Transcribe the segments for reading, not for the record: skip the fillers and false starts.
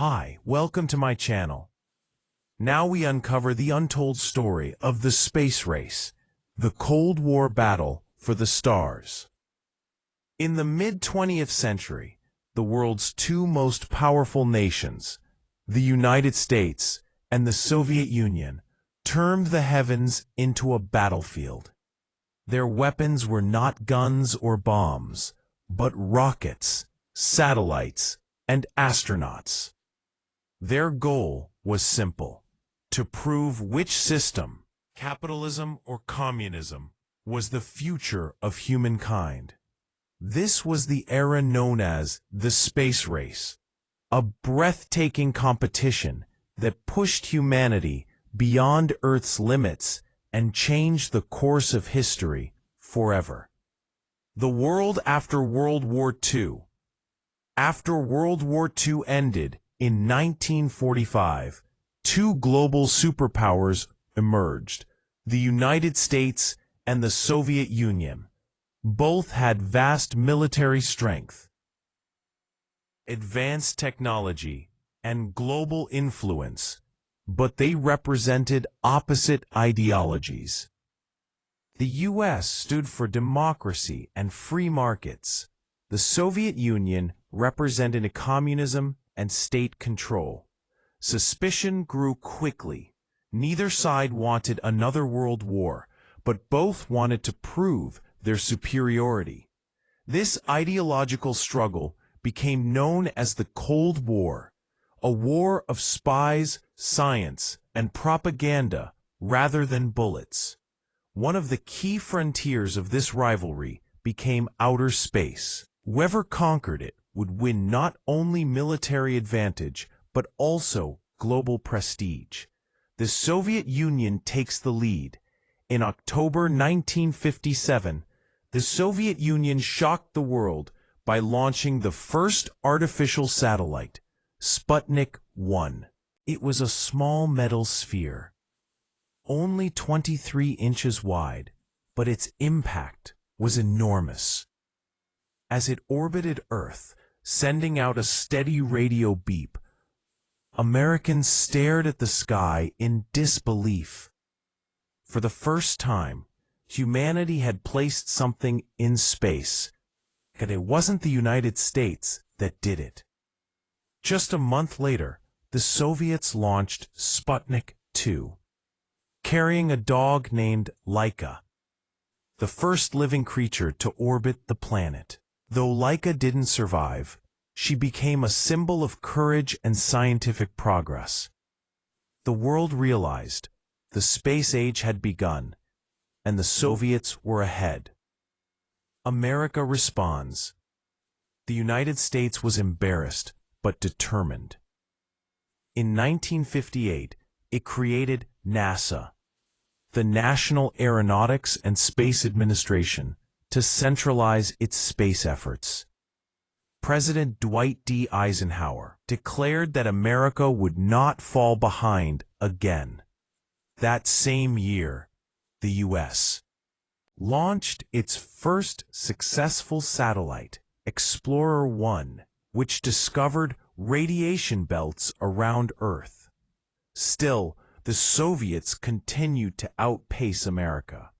Hi, welcome to my channel. Now we uncover the untold story of the space race, the Cold War battle for the stars. In the mid-20th century, the world's two most powerful nations, the United States and the Soviet Union, turned the heavens into a battlefield. Their weapons were not guns or bombs, but rockets, satellites, and astronauts. Their goal was simple: to prove which system, capitalism or communism, was the future of humankind. This was the era known as the space race, a breathtaking competition that pushed humanity beyond Earth's limits and changed the course of history forever. The world after World War II. After World War II ended in 1945, two global superpowers emerged, the United States and the Soviet Union. Both had vast military strength, advanced technology, and global influence, but they represented opposite ideologies. The U.S. stood for democracy and free markets. The Soviet Union represented communism and state control. Suspicion grew quickly. Neither side wanted another world war, but both wanted to prove their superiority. This ideological struggle became known as the Cold War, a war of spies, science, and propaganda rather than bullets. One of the key frontiers of this rivalry became outer space. Whoever conquered it would win not only military advantage, but also global prestige. The Soviet Union takes the lead. In October 1957, the Soviet Union shocked the world by launching the first artificial satellite, Sputnik 1. It was a small metal sphere, only 23 inches wide, but its impact was enormous. As it orbited Earth, sending out a steady radio beep, Americans stared at the sky in disbelief. For the first time, humanity had placed something in space, and it wasn't the United States that did it. Just a month later, the Soviets launched Sputnik 2, carrying a dog named Laika, the first living creature to orbit the planet. Though Laika didn't survive, she became a symbol of courage and scientific progress. The world realized the space age had begun, and the Soviets were ahead. America responds. The United States was embarrassed, but determined. In 1958, it created NASA, the National Aeronautics and Space Administration, to centralize its space efforts. President Dwight D. Eisenhower declared that America would not fall behind again. That same year, the U.S. launched its first successful satellite, Explorer 1, which discovered radiation belts around Earth. Still, the Soviets continued to outpace America.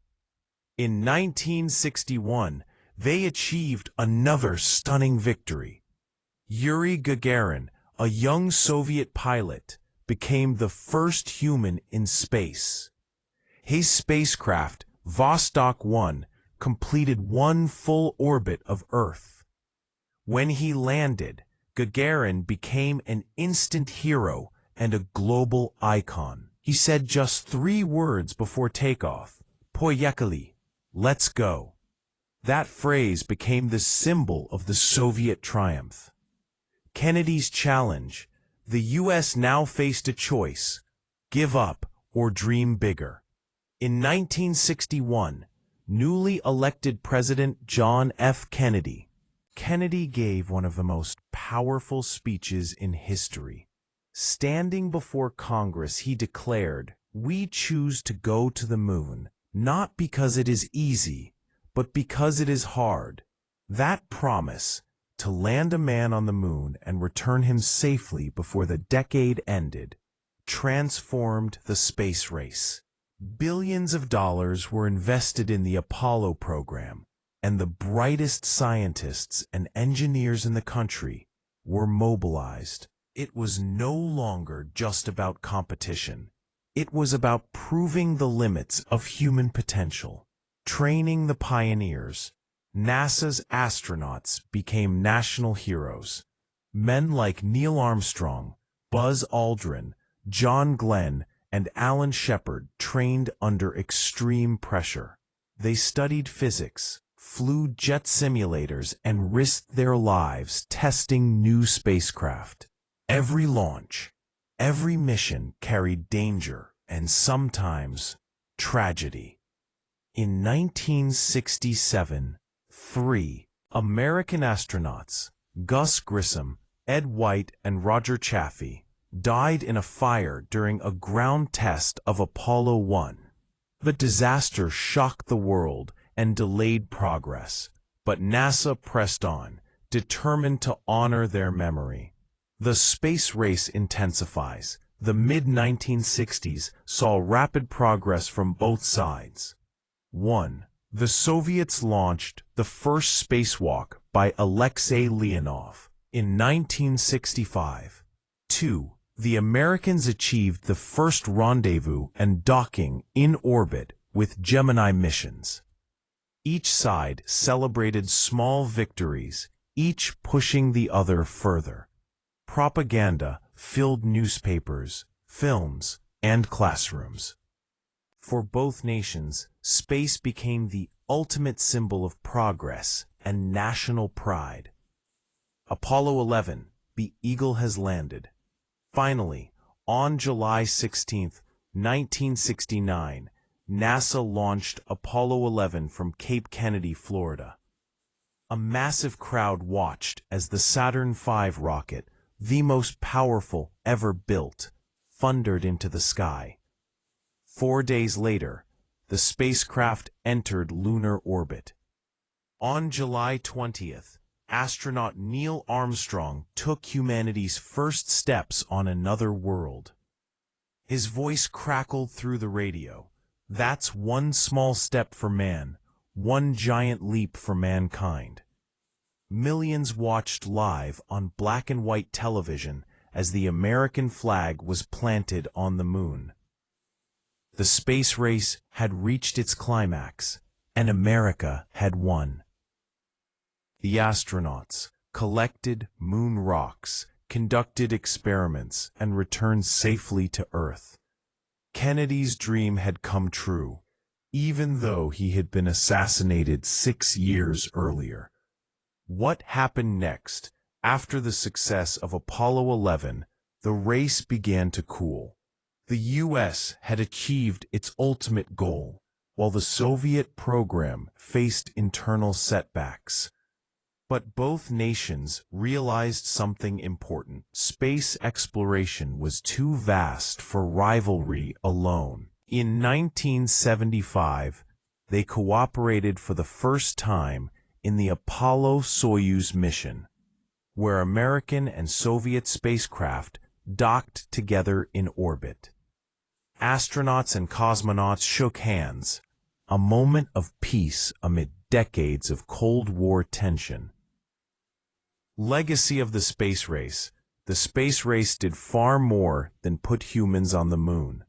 In 1961, they achieved another stunning victory. Yuri Gagarin, a young Soviet pilot, became the first human in space. His spacecraft, Vostok 1, completed one full orbit of Earth. When he landed, Gagarin became an instant hero and a global icon. He said just 3 words before takeoff: "Poyekali," let's go. That phrase became the symbol of the Soviet triumph. Kennedy's challenge. The U.S. now faced a choice: give up or dream bigger. In 1961, newly elected President John F. Kennedy gave one of the most powerful speeches in history. Standing before Congress, he declared, "We choose to go to the moon, not because it is easy, but because it is hard." That promise, to land a man on the moon and return him safely before the decade ended, transformed the space race. Billions of dollars were invested in the Apollo program, and the brightest scientists and engineers in the country were mobilized. It was no longer just about competition. It was about proving the limits of human potential. Training the pioneers, NASA's astronauts became national heroes. Men like Neil Armstrong, Buzz Aldrin, John Glenn, and Alan Shepard trained under extreme pressure. They studied physics, flew jet simulators, and risked their lives testing new spacecraft. Every launch, every mission carried danger and sometimes tragedy. In 1967, 3 American astronauts, Gus Grissom, Ed White, and Roger Chaffee, died in a fire during a ground test of Apollo 1. The disaster shocked the world and delayed progress, but NASA pressed on, determined to honor their memory. The space race intensifies. The mid-1960s saw rapid progress from both sides. 1. The Soviets launched the first spacewalk by Alexei Leonov in 1965. 2. The Americans achieved the first rendezvous and docking in orbit with Gemini missions. Each side celebrated small victories, each pushing the other further. Propaganda filled newspapers, films, and classrooms. For both nations, space became the ultimate symbol of progress and national pride. Apollo 11, the Eagle has landed. Finally, on July 16, 1969, NASA launched Apollo 11 from Cape Kennedy, Florida. A massive crowd watched as the Saturn V rocket, the most powerful ever built, thundered into the sky. 4 days later, the spacecraft entered lunar orbit. On July 20th, astronaut Neil Armstrong took humanity's first steps on another world. His voice crackled through the radio. That's one small step for man, one giant leap for mankind. Millions watched live on black and white television as the American flag was planted on the moon. The space race had reached its climax, and America had won. The astronauts collected moon rocks, conducted experiments, and returned safely to Earth. Kennedy's dream had come true, even though he had been assassinated 6 years earlier. What happened next? After the success of Apollo 11, the race began to cool. The U.S. had achieved its ultimate goal, while the Soviet program faced internal setbacks. But both nations realized something important. Space exploration was too vast for rivalry alone. In 1975, they cooperated for the first time in the Apollo-Soyuz mission, where American and Soviet spacecraft docked together in orbit. Astronauts and cosmonauts shook hands, a moment of peace amid decades of Cold War tension. Legacy of the space race. The space race did far more than put humans on the moon.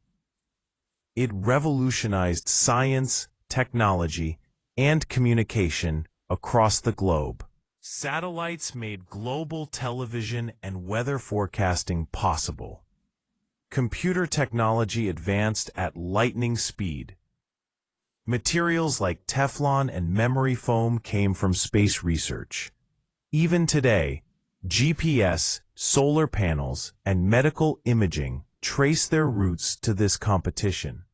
It revolutionized science, technology, and communication across the globe. Satellites made global television and weather forecasting possible. Computer technology advanced at lightning speed. Materials like Teflon and memory foam came from space research. Even today, GPS, solar panels, and medical imaging trace their roots to this competition.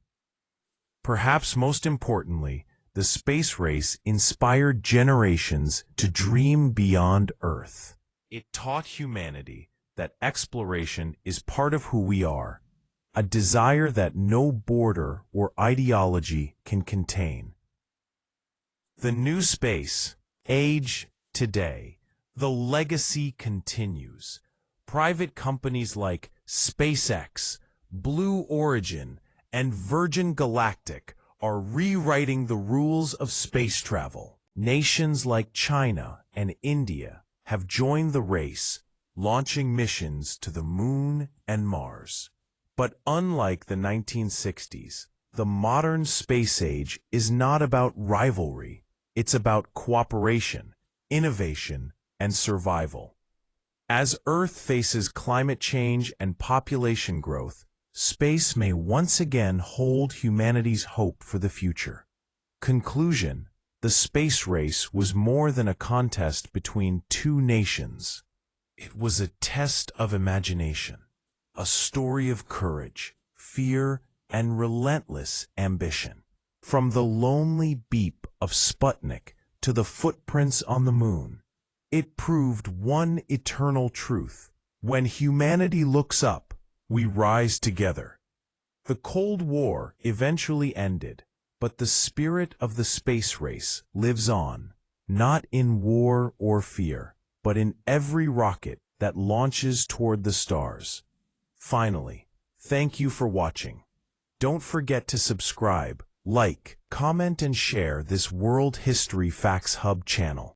Perhaps most importantly, the space race inspired generations to dream beyond Earth. It taught humanity that exploration is part of who we are, a desire that no border or ideology can contain. The new space age today. The legacy continues. Private companies like SpaceX, Blue Origin, and Virgin Galactic are rewriting the rules of space travel. Nations like China and India have joined the race, launching missions to the Moon and Mars. But unlike the 1960s, the modern space age is not about rivalry. It's about cooperation, innovation, and survival. As Earth faces climate change and population growth, space may once again hold humanity's hope for the future. Conclusion: the space race was more than a contest between two nations. It was a test of imagination, a story of courage, fear, and relentless ambition. From the lonely beep of Sputnik to the footprints on the moon, it proved one eternal truth: when humanity looks up, we rise together. The Cold War eventually ended, but the spirit of the space race lives on, not in war or fear, but in every rocket that launches toward the stars. Finally, thank you for watching. Don't forget to subscribe, like, comment, and share this World History Facts Hub channel.